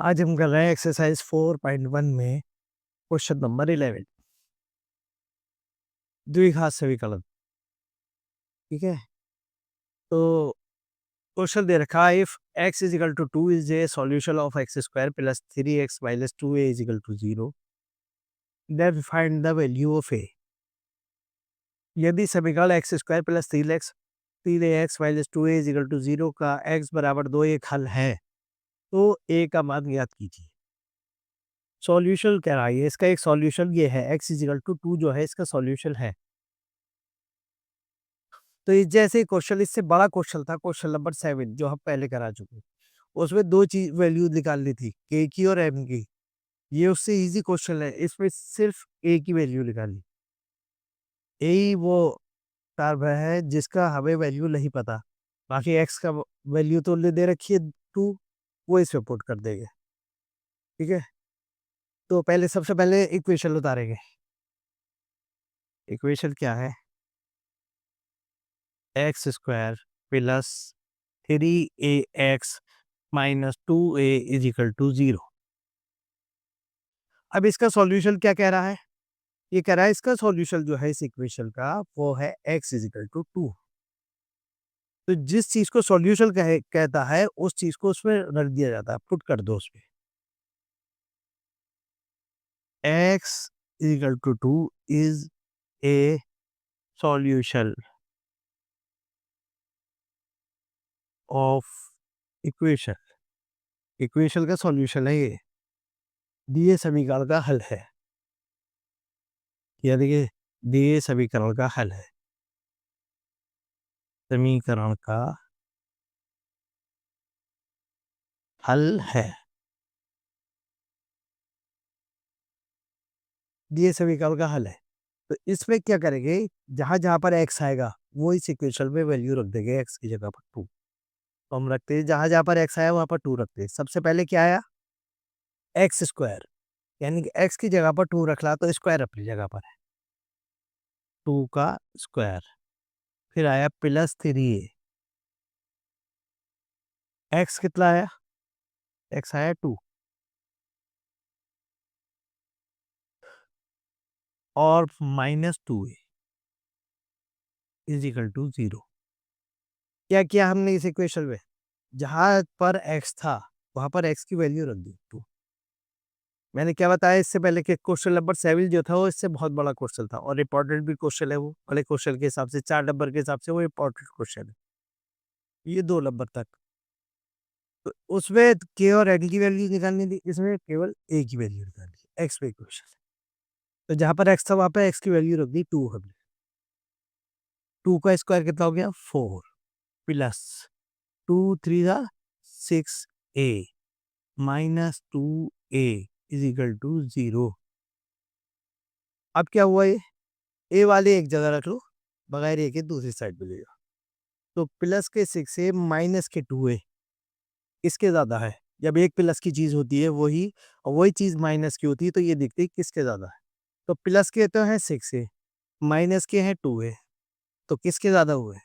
आज हम कर रहे हैं एक्सरसाइज 4.1 में क्वेश्चन नंबर 11 द्विघात समीकरण। ठीक है, तो क्वेश्चन दे रखा है if x is equal to 2 is a solution of x square plus 3x minus 2a is equal to 0, then find the value of a। यदि समीकरण x square plus 3x minus 2a is equal to 0 का x बराबर 2 एक हल है तो a का मान ज्ञात कीजिए। सॉल्यूशन कह रहा है, इसका एक सॉल्यूशन ये है, x इज इक्वल टू 2 जो है इसका सॉल्यूशन है। तो इस जैसे क्वेश्चन, इससे बड़ा क्वेश्चन था क्वेश्चन नंबर 7 जो हम पहले करा चुके, उसमें दो चीज वैल्यू निकालनी थी, के की और एम की। ये उससे इजी क्वेश्चन है, इसमें सिर्फ ए की वैल्यू निकालनी। ए ही वो टर्म है जिसका हमें वैल्यू नहीं पता, बाकी एक्स का वैल्यू तो दे रखी है 2, वो इसमें पुट कर देंगे। ठीक है, तो पहले सबसे पहले इक्वेशन उतारेंगे। इक्वेशन क्या है? X square plus 3ax minus 2a is equal to 0। अब इसका सॉल्यूशन क्या कह रहा है? ये कह रहा है इसका सॉल्यूशन जो है इस इक्वेशन का वो है x इज इक्वल टू 2। तो जिस चीज को सॉल्यूशन कहता है उस चीज को उसमें रख दिया जाता है, पुट कर दो उसमें। x is equal to 2 is a solution of equation. Equation का सॉल्यूशन है ये, दिए समीकरण का हल है, यानी कि दिए समीकरण का हल है। समीकरण का हल है, दिए समीकरण का हल है। तो इसमें क्या करेंगे, जहां जहां पर x आएगा वो इस इक्वेशन में वैल्यू रख देंगे, x की जगह पर 2। तो हम रखते हैं जहां जहां पर x आया वहां पर 2 रखते हैं। सबसे पहले क्या आया? एक्स स्क्वायर, यानी कि x की जगह पर 2 रख ला तो स्क्वायर अपनी जगह पर है, 2 का स्क्वायर। फिर आया प्लस 3a, x कितना आया? x आया 2 और minus 2a is equal to 0। क्या किया हमने इस इक्वेशन में? जहां पर x था वहां पर x की वैल्यू रख दी 2। मैंने क्या बताया इससे पहले कि क्वेश्चन नंबर 7 जो था वो इससे बहुत बड़ा क्वेश्चन था और इम्पोर्टेंट भी क्वेश्चन है। वो बड़े क्वेश्चन के हिसाब से 4 नंबर के हिसाब से वो इम्पोर्टेंट क्वेश्चन है, ये 2 नंबर तक। तो उसमें के और एल की वैल्यू निकालनी थी, इसमें केवल ए की वैल्यू निकालनी, एक्स पे क्वेश्चन। तो जहां पर एक्स था वहां पर एक्स की वैल्यू रख दी 2 हमने। 2 का स्क्वायर कितना हो गया? 4 plus 2 3 6a minus 2a is equal to 0। अब क्या हुआ? ये ए वाले एक जगह रख लो, बगैर ए के दूसरी साइड पे ले जाओ। तो प्लस के 6a माइनस के 2a इसके ज्यादा है। जब एक प्लस की चीज होती है वही, और वही चीज माइनस की होती है तो ये दिखती है किसके ज्यादा है। तो प्लस के तो है 6a, माइनस के हैं 2a, तो किसके ज्यादा हुए?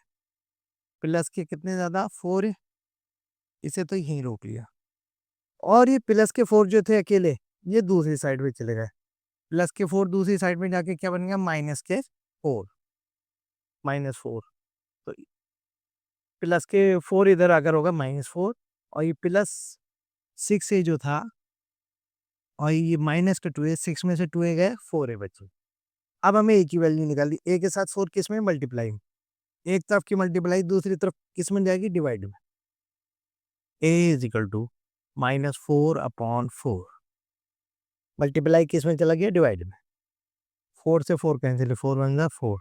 प्लस के कितने ज्यादा? 4a। इसे तो यहीं रोक लिया। और ये प्लस के 4 जो थे अकेले, ये दूसरी साइड में चले गए। प्लस के 4 दूसरी साइड में जाके क्या बन गया? माइनस के 4, -4। तो प्लस के 4 इधर आकर होगा -4, और ये प्लस 6a जो था, और ये माइनस का 2a, 6 में से 2a गए, 4a बचे। अब हमें a की वैल्यू निकाली, a के साथ 4 किस में मल्टीप्लाई, एक तरफ की मल्टीप्लाई दूसरी तरफ किस में जाएगी? डिवाइड में। a is equal to -4/4, multiply किस में चला गया? डिवाइड में। 4 से 4 कैंसिल, 4 1 जा 4,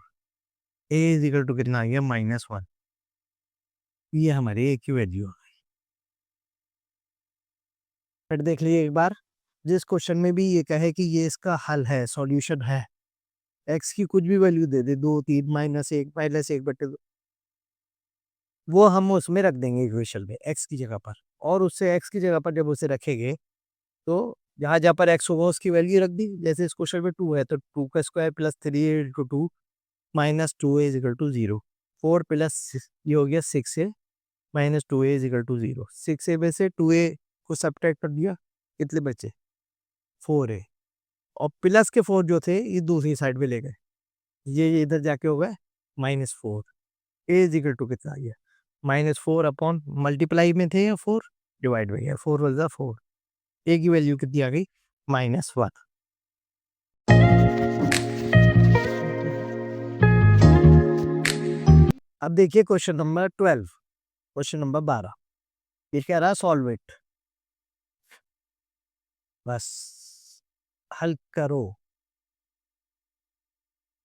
a इज इक्वल टू कितना आ गया? -1। ये हमारे a की वैल्यू। फिर देख लीजिए एक बार, जिस क्वेश्चन में भी ये कहे कि ये इसका हल है, सॉल्यूशन है, x की कुछ भी वैल्यू दे दे, 2 3 -1 -1/2, वो हम उसमें रख देंगे इक्वेशन में x की जगह पर। और उससे x की जगह पर जब उसे रखेंगे तो जहां जहां पर x होगा उसकी वैल्यू रख दी। जैसे इस क्वेश्चन में 2 है तो 2 का square plus 3 × 2 minus 2a is equal to 0। 4 plus ये हो गया 6a minus 2a is equal to 0। 6a में से 2a को सब्ट्रैक्ट कर दिया, कितने बचे 4a, और प्लस के 4 जो थे ये दूसरी साइड पे ले गए, ये इधर जाके हो गए -4। ए इज इक्वल टू कितना आ गया -4 अपॉन मल्टीप्लाई में थे या 4 डिवाइड में गया, 4 + 4, ए की वैल्यू कितनी आ गई -1। अब देखिए क्वेश्चन नंबर 12, क्वेश्चन नंबर 12, ये कह रहा है सॉल्व इट, बस हल करो।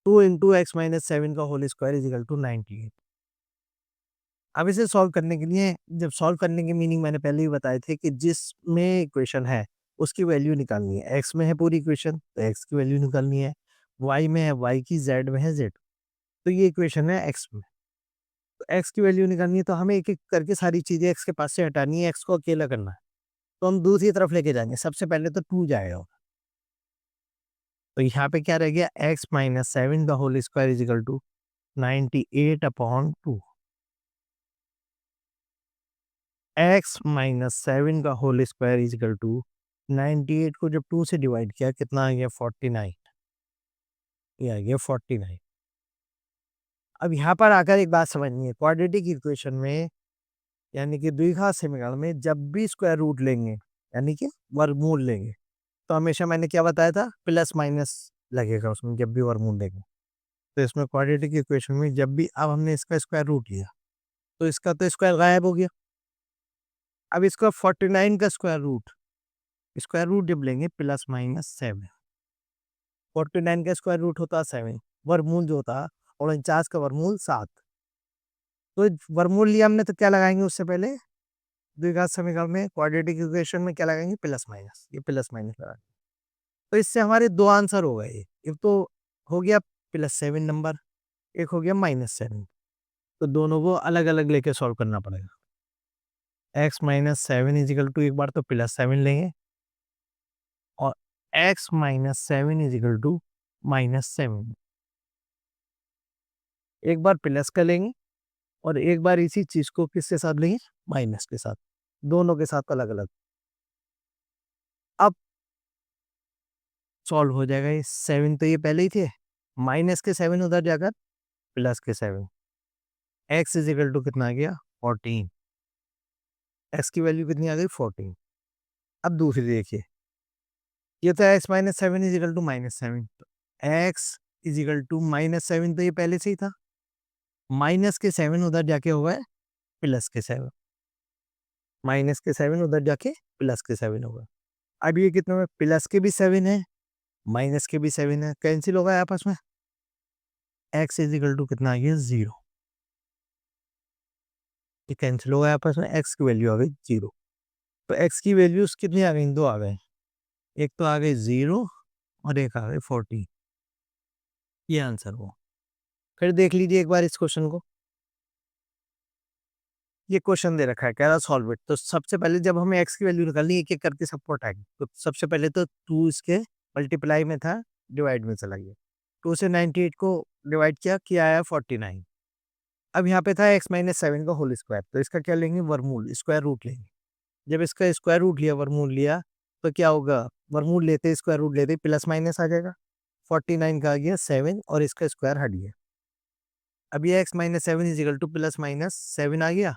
2 × x - 7 का whole square is equal to 98। अब इसे सॉल्व करने के लिए, जब सॉल्व करने की मीनिंग मैंने पहले ही बताए थे कि जिसमें इक्वेशन है उसकी वैल्यू निकालनी है। x में है पूरी इक्वेशन तो x की वैल्यू निकालनी है, y में है y की, z में है z, तो ये इक्वेशन है x में, तो x की वैल्यू निकालनी है, तो हमें एक एक करके सारी चीजें x के पास से हटानी है, x को अकेला करना है, तो हम दूसरी तरफ लेके जाएंगे। सबसे पहले तो 2 जाएगा, तो यहाँ पे क्या रह गया x - 7 का whole square is equal to 98/2। x - 7 का whole square is equal to 98 को जब 2 से डिवाइड किया कितना आ गया 49, ये आ गया 49। अब यहाँ पर आकर एक बात समझनी है, क्वाड्रेटिक इक्वेशन में यानी कि द्विघात समीकरण में जब भी स्क्वायर रूट लेंगे यानी कि वर्गमूल लेंगे, तो हमेशा मैंने क्या बताया था प्लस माइनस लगेगा उसमें जब भी वर्गमूल लेंगे। तो इसमें क्वाड्रेटिक इक्वेशन में जब भी, अब हमने इसका स्क्वायर रूट लिया तो इसका तो स्क्वायर गायब हो गया। अब इसका 49 का स्क्वायर रूट जब लेंगे +- 7, 49 का स्क्वायर रूट होता है 7, वर्गमूल जो होता है 49 का वर्गमूल 7। तो वर्गमूल लिया हमने तो क्या लगाएंगे उससे पहले द्विघात समीकरण में क्वाड्रेटिक इक्वेशन में क्या लगाएंगे प्लस माइनस, ये प्लस माइनस लगा, तो इससे हमारे दो आंसर हो गए, एक तो हो गया +7 नंबर, एक हो गया -7, तो दोनों को अलग अलग लेके सॉल्व करना पड़ेगा। x - 7 इज इक्वल टू, एक बार तो +7 लेंगे और x - 7 इज इक्वल टू -7, एक बार प्लस का लेंगे और एक बार इसी चीज को किसके साथ लेंगे माइनस के साथ, दोनों के साथ अलग अलग। अब सॉल्व हो जाएगा, ये 7 तो ये पहले ही थे, माइनस के 7 उधर जाकर प्लस के 7, x इज इक्वल टू कितना आ गया 14, x की वैल्यू कितनी आ गई 14। अब दूसरी देखिए, ये तो x - 7 is equal to -7, x is equal to -7 तो ये पहले से ही था, माइनस के 7 उधर जाके होगा प्लस के 7, माइनस के 7 उधर जाके प्लस के 7 होगा। अब ये कितने में प्लस के भी 7 है माइनस के भी 7 है, कैंसिल होगा आपस में, x इज इक्वल टू कितना आ गया 0, ये कैंसिल होगा आपस में, x की वैल्यू आ गई 0। तो x की वैल्यूज कितनी आ गई, दो आ गए, एक तो आ गई 0 और एक आ गई 14, ये आंसर हुआ। फिर देख लीजिए एक बार इस क्वेश्चन को, ये क्वेश्चन दे रखा है कह रहा सॉल्व इट, तो सबसे पहले जब हमें x की वैल्यू निकालनी एक एक करके सबको हटाएंगे, तो सबसे पहले तो 2 इसके मल्टीप्लाई में था, डिवाइड में चला गया, 2 से 98 को डिवाइड किया आया 49। अब यहाँ पे था x - 7 का होल स्क्वायर, तो इसका क्या लेंगे वर्गमूल, स्क्वायर रूट लेंगे। जब इसका स्क्वायर रूट लिया वर्गमूल लिया तो क्या होगा, वर्गमूल लेते स्क्वायर रूट लेते प्लस माइनस आ जाएगा, 49 का आ गया 7 और इसका स्क्वायर हट गया। अब ये x - 7 इज इक्वल टू +- 7 आ गया।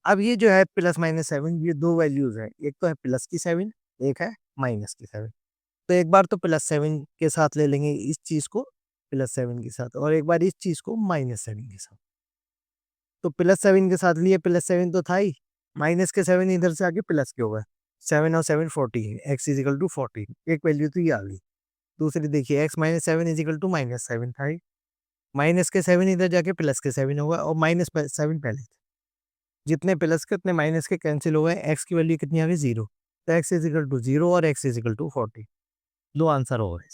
अब ये जो है +- 7 ये दो वैल्यूज है, एक तो है प्लस की 7, एक है माइनस की 7, तो एक बार तो +7 के साथ ले लेंगे इस चीज को +7 के साथ, और एक बार इस चीज को -7 के साथ। तो +7 के साथ लिए +7 तो था ही, माइनस के 7 इधर से आके प्लस के हो गए, 7 और 7 14, x इज इक्वल टू 14, एक वैल्यू तो ये आ गई। दूसरी देखिए x - 7 इज इक्वल टू -7 था ही, माइनस के 7 इधर जाके प्लस के 7 होगा और -7 पहले थे, जितने प्लस के उतने माइनस के कैंसिल हो गए, x की वैल्यू कितनी आ गई 0, तो x इज इक्वल टू 0 और x इज इक्वल टू 40, दो आंसर हो गए।